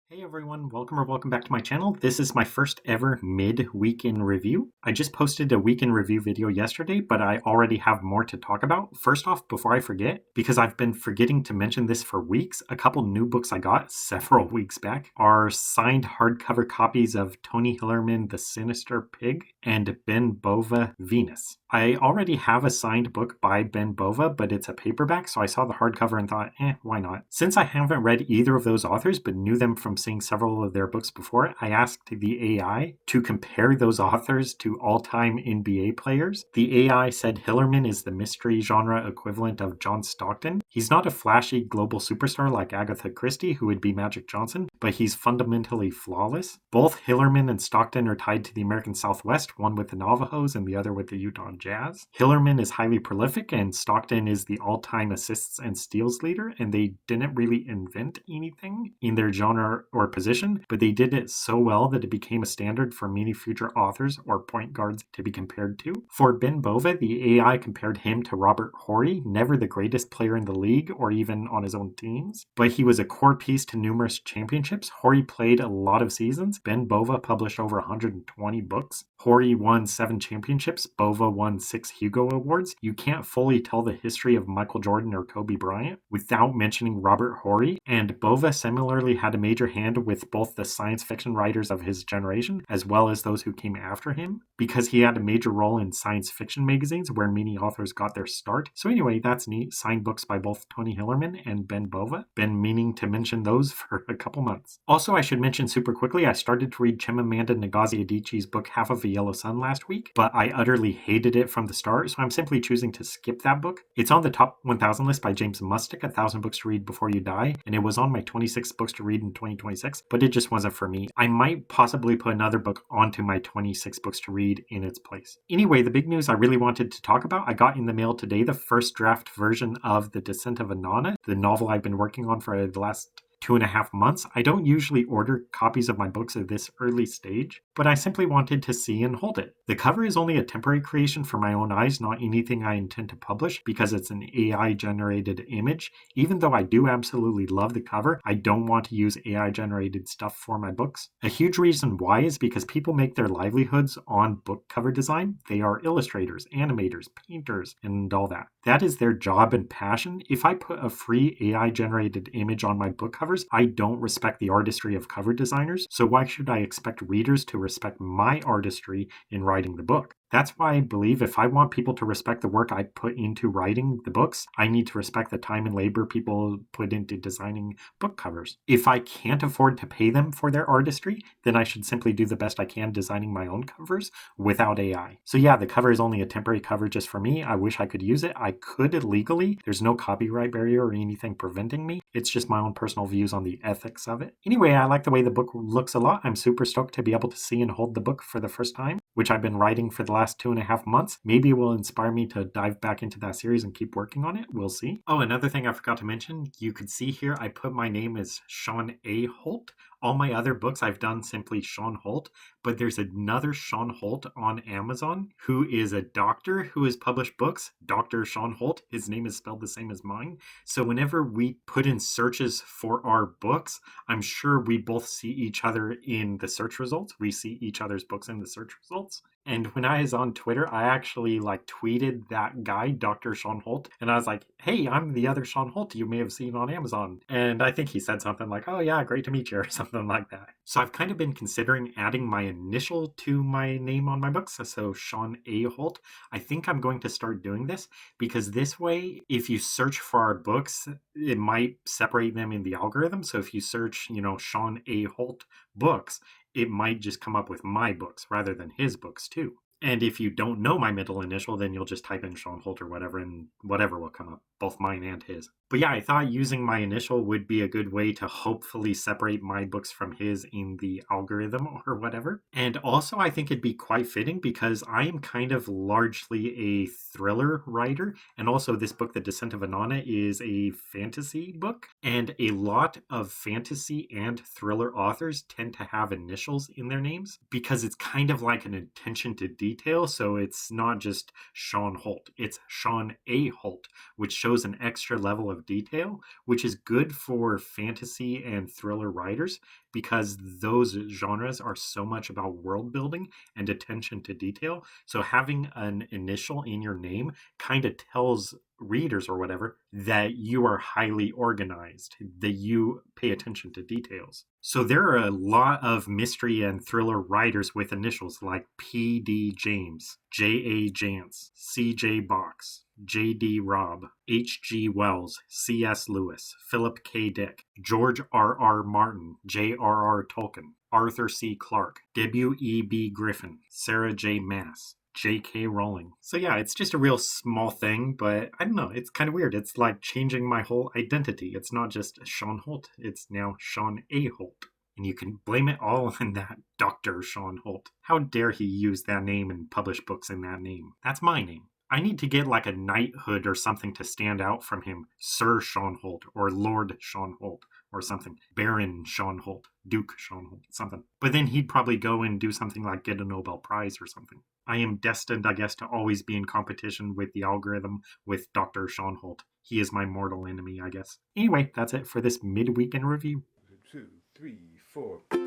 Hey everyone, welcome back to my channel. This is my first ever mid-week in review. I just posted a week in review video yesterday, but I already have more to talk about. First off, before I forget, because I've been forgetting to mention this for weeks, a couple new books I got several weeks back are signed hardcover copies of Tony Hillerman, The Sinister Pig, and Ben Bova, Venus. I already have a signed book by Ben Bova, but it's a paperback, so I saw the hardcover and thought, why not? Since I haven't read either of those authors, but knew them from seeing several of their books before, I asked the AI to compare those authors to all-time NBA players. The AI said Hillerman is the mystery genre equivalent of John Stockton. He's not a flashy global superstar like Agatha Christie, who would be Magic Johnson, but he's fundamentally flawless. Both Hillerman and Stockton are tied to the American Southwest, one with the Navajos and the other with the Utah Jazz. Hillerman is highly prolific, and Stockton is the all-time assists and steals leader, and they didn't really invent anything in their genre or position, but they did it so well that it became a standard for many future authors or point guards to be compared to. For Ben Bova, the AI compared him to Robert Horry, never the greatest player in the league or even on his own teams, but he was a core piece to numerous championships. Horry played a lot of seasons. Ben Bova published over 120 books. Horry won 7 championships. Bova won 6 Hugo Awards. You can't fully tell the history of Michael Jordan or Kobe Bryant without mentioning Robert Horry, and Bova similarly had a major hand with both the science fiction writers of his generation as well as those who came after him, because he had a major role in science fiction magazines where many authors got their start. So anyway, that's neat. Signed books by both Tony Hillerman and Ben Bova. Been meaning to mention those for a couple months. Also, I should mention super quickly, I started to read Chimamanda Ngozi Adichie's book Half of a Yellow Sun last week, but I utterly hated it from the start, so I'm simply choosing to skip that book. It's on the top 1000 list by James Mustick, 1000 books to read before you die, and it was on my 26 books to read in 2026, but it just wasn't for me. I might possibly put another book onto my 26 books to read in its place. Anyway, the big news I really wanted to talk about, I got in the mail today the first draft version of The Descent of Inanna, the novel I've been working on for the last 2.5 months. I don't usually order copies of my books at this early stage, but I simply wanted to see and hold it. The cover is only a temporary creation for my own eyes, not anything I intend to publish because it's an AI generated image. Even though I do absolutely love the cover, I don't want to use AI generated stuff for my books. A huge reason why is because people make their livelihoods on book cover design. They are illustrators, animators, painters, and all that. That is their job and passion. If I put a free AI generated image on my book covers, I don't respect the artistry of cover designers, so why should I expect readers to respect my artistry in writing the book? That's why I believe if I want people to respect the work I put into writing the books, I need to respect the time and labor people put into designing book covers. If I can't afford to pay them for their artistry, then I should simply do the best I can designing my own covers without AI. So yeah, the cover is only a temporary cover just for me. I wish I could use it. I could legally. There's no copyright barrier or anything preventing me. It's just my own personal views on the ethics of it. Anyway, I like the way the book looks a lot. I'm super stoked to be able to see and hold the book for the first time, which I've been writing for the last 2.5 months. Maybe it will inspire me to dive back into that series and keep working on it. We'll see. Oh, another thing I forgot to mention, you could see here I put my name as Sean A. Holt. All my other books I've done simply Sean Holt, but there's another Sean Holt on Amazon who is a doctor who has published books. Dr. Sean Holt, his name is spelled the same as mine. So whenever we put in searches for our books, I'm sure we both see each other in the search results. We see each other's books in the search results. And when I was on Twitter, I actually tweeted that guy, Dr. Sean Holt, and I was like, hey, I'm the other Sean Holt you may have seen on Amazon. And I think he said something like, oh yeah, great to meet you, or something like that. So I've kind of been considering adding my initial to my name on my books, so Sean A. Holt. I think I'm going to start doing this because this way, if you search for our books, it might separate them in the algorithm. So if you search, Sean A. Holt books, it might just come up with my books rather than his books too. And if you don't know my middle initial, then you'll just type in Sean Holt or whatever, and whatever will come up, both mine and his. But yeah, I thought using my initial would be a good way to hopefully separate my books from his in the algorithm or whatever. And also, I think it'd be quite fitting because I am kind of largely a thriller writer. And also, this book, The Descent of Inanna, is a fantasy book. And a lot of fantasy and thriller authors tend to have initials in their names because it's kind of like an attention to detail detail. So it's not just Sean Holt, it's Sean A. Holt, which shows an extra level of detail, which is good for fantasy and thriller writers because those genres are so much about world building and attention to detail. So having an initial in your name kind of tells readers or whatever that you are highly organized, that you pay attention to details. So there are a lot of mystery and thriller writers with initials like P.D. James, J.A. Jance, C.J. Box, J.D. Robb, H.G. Wells, C.S. Lewis, Philip K. Dick, George R.R. Martin, J.R.R. Tolkien, Arthur C. Clarke, W.E.B. Griffin, Sarah J. Maas, J.K. Rowling. So yeah, it's just a real small thing, but I don't know, it's kind of weird. It's like changing my whole identity. It's not just Sean Holt, it's now Sean A. Holt. And you can blame it all on that Dr. Sean Holt. How dare he use that name and publish books in that name? That's my name. I need to get like a knighthood or something to stand out from him. Sir Sean Holt or Lord Sean Holt or something. Baron Sean Holt, Duke Sean Holt, something. But then he'd probably go and do something like get a Nobel Prize or something. I am destined, I guess, to always be in competition with the algorithm with Dr. Sean Holt. He is my mortal enemy, I guess. Anyway, that's it for this midweek in review. 2, 3, 4.